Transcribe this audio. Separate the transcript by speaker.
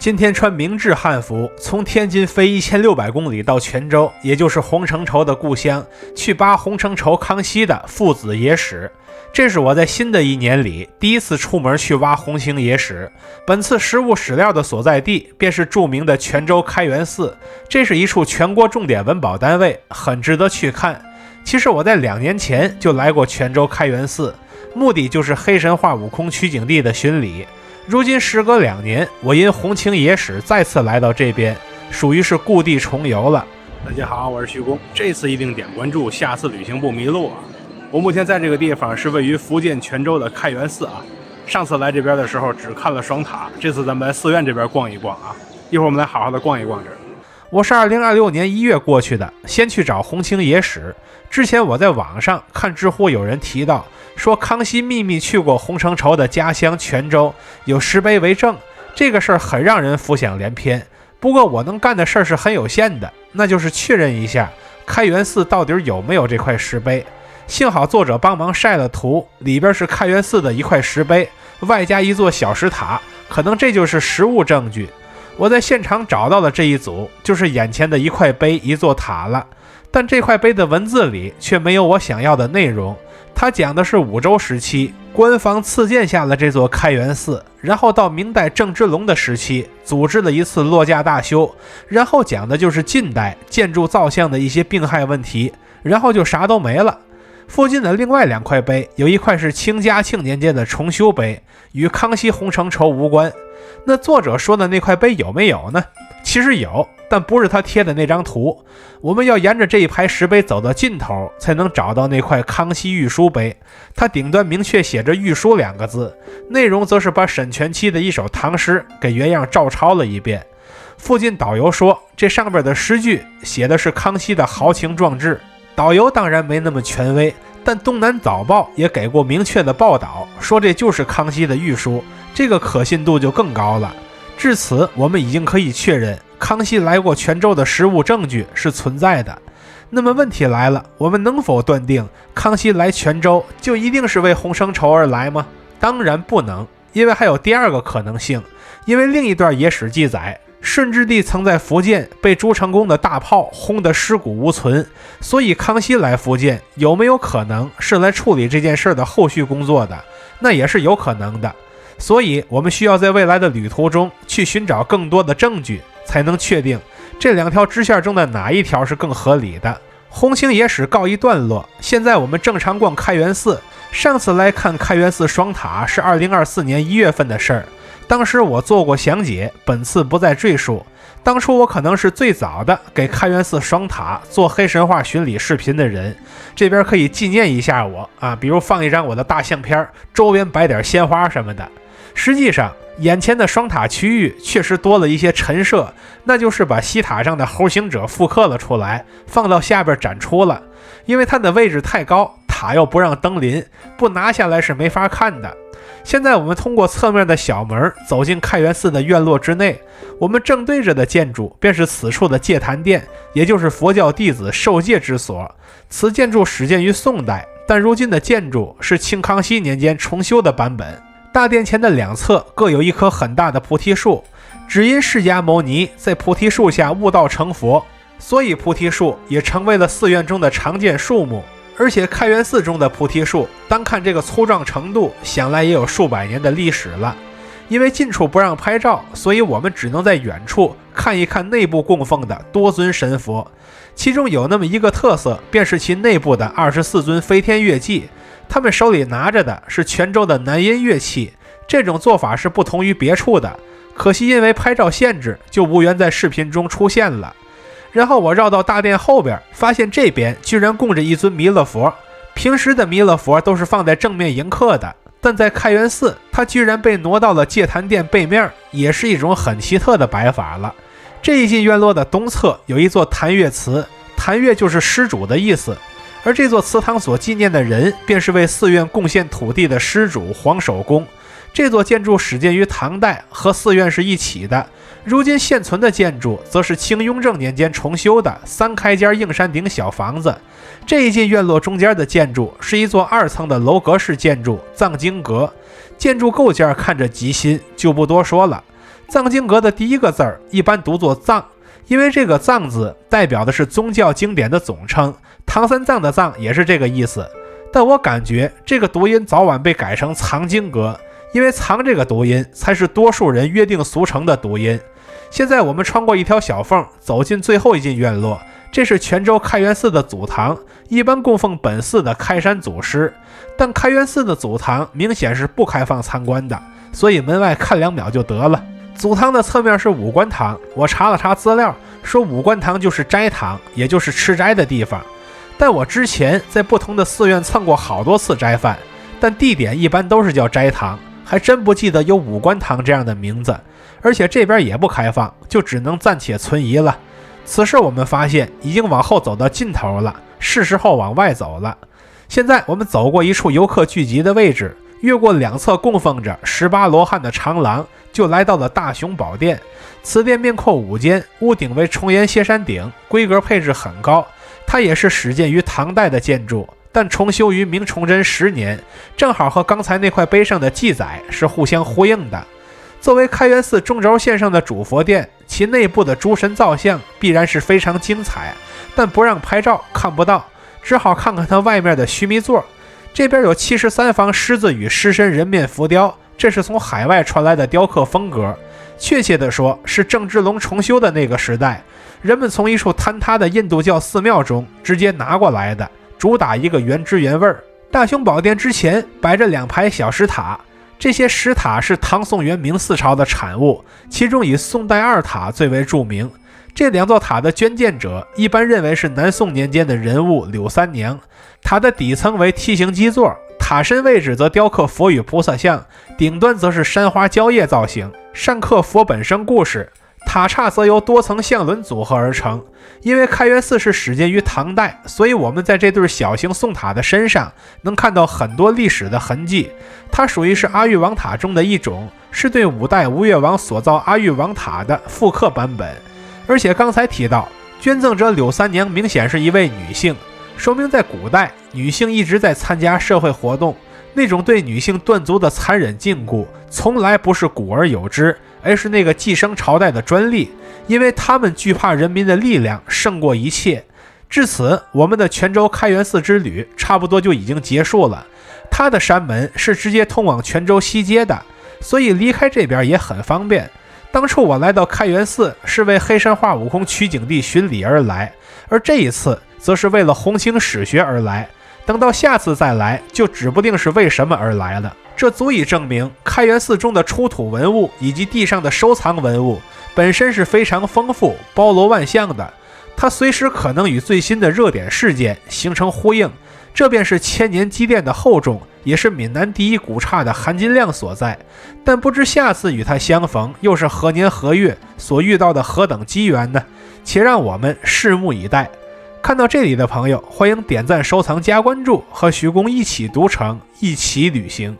Speaker 1: 今天穿明制漢服，從天津飛1600公里到泉州，也就是洪承疇的故鄉，去扒洪承疇、康熙的父子野史。这是我在新的一年里第一次出门去挖洪清野史。本次实物史料的所在地便是著名的泉州开元寺，这是一处全国重点文保单位，很值得去看。其實我在2年前就來過泉州開元寺，目的就是黑神話悟空取景地的巡禮。如今時隔2年，我因洪清野史再次來到這邊，屬於是故地重遊了。大家好，我是徐工，這次一定點關注，下次旅行不迷路啊！我目前在這個地方是位於福建泉州的開元寺啊。上次來這邊的時候只看了雙塔，這次咱們來寺院這邊逛一逛啊。一會兒我們來好好的逛一逛這兒。我是2026年1月過去的，先去找洪清野史。之前我在網上看知乎有人提到，說康熙秘密去過洪承疇的家鄉泉州，有石碑為證。這個事兒很讓人浮想聯翩。不過我能幹的事兒是很有限的，那就是確認一下開元寺到底有沒有這塊石碑。幸好作者幫忙曬了圖，裡邊是開元寺的一塊石碑，外加一座小石塔，可能這就是實物證據。我在現場找到了這一組，就是眼前的一塊碑一座塔了。但這塊碑的文字裡卻沒有我想要的內容。它講的是武周時期官方賜建下了這座開元寺，然後到明代鄭芝龍的時期組織了一次落架大修，然後講的就是近代建築造像的一些病害問題，然後就啥都沒了。附近的另外2塊碑，有一塊是清嘉慶年間的重修碑，與康熙洪承疇無關。那作者說的那塊碑有沒有呢？其實有，但不是他貼的那張圖。我們要沿着這一排石碑走到盡頭，才能找到那塊康熙御書碑。它頂端明確寫着御書2個字，內容則是把沈佺期的一首唐詩給原樣照抄了一遍。附近導遊說，這上邊的詩句寫的是康熙的豪情壯志。導遊當然沒那麼權威，但東南早報也給過明確的報道，說這就是康熙的御書，這個可信度就更高了。至此，我們已經可以確認康熙來過泉州的實物證據是存在的。那麼問題來了，我們能否斷定康熙來泉州就一定是為洪承疇而來嗎？當然不能，因為還有第2個可能性。因為另一段野史記載，順治帝曾在福建被朱成功的大炮轟得屍骨無存，所以康熙來福建有沒有可能是來處理這件事的後續工作的？那也是有可能的。所以我们需要在未來的旅途中去尋找更多的證據，才能確定這2條支線中的哪一條是更合理的。洪清野史告一段落，現在我們正常逛開元寺。上次來看開元寺雙塔是2024年1月份的事兒，當時我做過詳解，本次不再贅述。當初我可能是最早的給開元寺雙塔做黑神話巡禮視頻的人，這邊可以紀念一下我啊，比如放一張我的大相片，周邊擺點鮮花什麼的。實際上，眼前的雙塔區域確實多了一些陳設，那就是把西塔上的猴行者復刻了出來，放到下邊展出了。因為它的位置太高，塔又不讓登臨，不拿下來是沒法看的。現在我們通過側面的小門走進開元寺的院落之內，我們正對着的建築便是此處的戒壇殿，也就是佛教弟子受戒之所。此建築始建於宋代，但如今的建築是清康熙年間重修的版本。大殿前的2側各有一棵很大的菩提樹，只因釋迦牟尼在菩提樹下悟道成佛，所以菩提樹也成為了寺院中的常見樹木。而且開元寺中的菩提樹，單看這個粗壯程度，想來也有數百年的歷史了。因為近處不讓拍照，所以我們只能在遠處看一看內部供奉的多尊神佛。其中有那麼一個特色，便是其內部的24尊飞天樂伎，他們手裡拿着的是泉州的南音樂器。這種做法是不同於別處的，可惜因為拍照限制，就無緣在視頻中出現了。然後我繞到大殿後邊，發現這邊居然供着一尊彌勒佛。平時的彌勒佛都是放在正面迎客的，但在開元寺，它居然被挪到了戒壇殿背面，也是一種很奇特的擺法了。這一進院落的東側有一座壇樂祠，壇樂就是施主的意思。而這座祠堂所紀念的人，便是為寺院貢獻土地的施主黃守公。這座建築始建於唐代，和寺院是一起的。如今現存的建築則是清雍正年間重修的3開間硬山頂小房子。這一進院落中間的建築是一座2層的樓閣式建築藏經閣，建築構件看着極新，就不多說了。藏經閣的第一個字兒一般讀作藏，因為這個藏字代表的是宗教經典的總稱，唐三藏的藏也是這個意思。但我感覺這個讀音早晚被改成藏經閣，因為藏這個讀音才是多數人約定俗成的讀音。現在我們穿過一條小縫，走進最後一進院落，這是泉州開元寺的祖堂，一般供奉本寺的開山祖師。但開元寺的祖堂明顯是不開放參觀的，所以門外看2秒就得了。祖堂的側面是五官堂，我查了查資料，說五官堂就是齋堂，也就是吃齋的地方。但我之前在不同的寺院蹭過好多次齋飯，但地點一般都是叫齋堂，還真不記得有五官堂這樣的名字。而且這邊也不開放，就只能暫且存疑了。此时我們發現已經往後走到盡頭了，是時候往外走了。現在我們走過一處遊客聚集的位置，越過2側供奉着18羅漢的長廊，就來到了大雄寶殿。此殿面阔5間，屋頂為重檐歇山頂，規格配置很高。它也是始建於唐代的建築，但重修於明崇祯10年，正好和刚才那塊碑上的記載是互相呼應的。作為開元寺中軸線上的主佛殿，其內部的諸神造像必然是非常精彩，但不讓拍照看不到，只好看看它外面的須彌座。這邊有73方獅子與獅身人面浮雕，這是從海外傳來的雕刻風格，確切地說是鄭芝龍重修的那個時代，人們從一處坍塌的印度教寺廟中直接拿過來的，主打一個原汁原味。大雄寶殿之前擺着2排小石塔，這些石塔是唐宋元明4朝的產物，其中以宋代2塔最為著名。這2座塔的捐建者一般認為是南宋年間的人物柳三娘。塔的底層為梯形基座，塔身位置則雕刻佛與菩薩像，頂端則是山花蕉葉造型，上刻佛本生故事。塔剎則由多層相輪組合而成。因為開元寺是始建於唐代，所以我們在這對小型宋塔的身上能看到很多歷史的痕迹。它屬於是阿育王塔中的一種，是對5代吳越王所造阿育王塔的復刻版本。而且剛才提到，捐贈者柳三娘明顯是一位女性，說明在古代女性一直在參加社會活動，那種對女性斷足的殘忍禁錮從來不是古而有之，而是那個寄生朝代的專利，因為他們懼怕人民的力量勝過一切。至此，我們的泉州開元寺之旅差不多就已經結束了。它的山門是直接通往泉州西街的，所以離開這邊也很方便。當初我來到開元寺是為黑山化悟空取景地巡禮而來，而這一次則是為了洪清史學而來。等到下次再來，就指不定是為什麼而來了。這足以證明開元寺中的出土文物以及地上的收藏文物本身是非常豐富、包羅萬象的，它隨時可能與最新的熱點事件形成呼應，這便是千年積澱的厚重，也是閩南第一古剎的含金量所在。但不知下次與它相逢又是何年何月，所遇到的何等機緣呢？且讓我們拭目以待。看到這裡的朋友，歡迎點讚、收藏、加關注，和徐公一起讀城，一起旅行。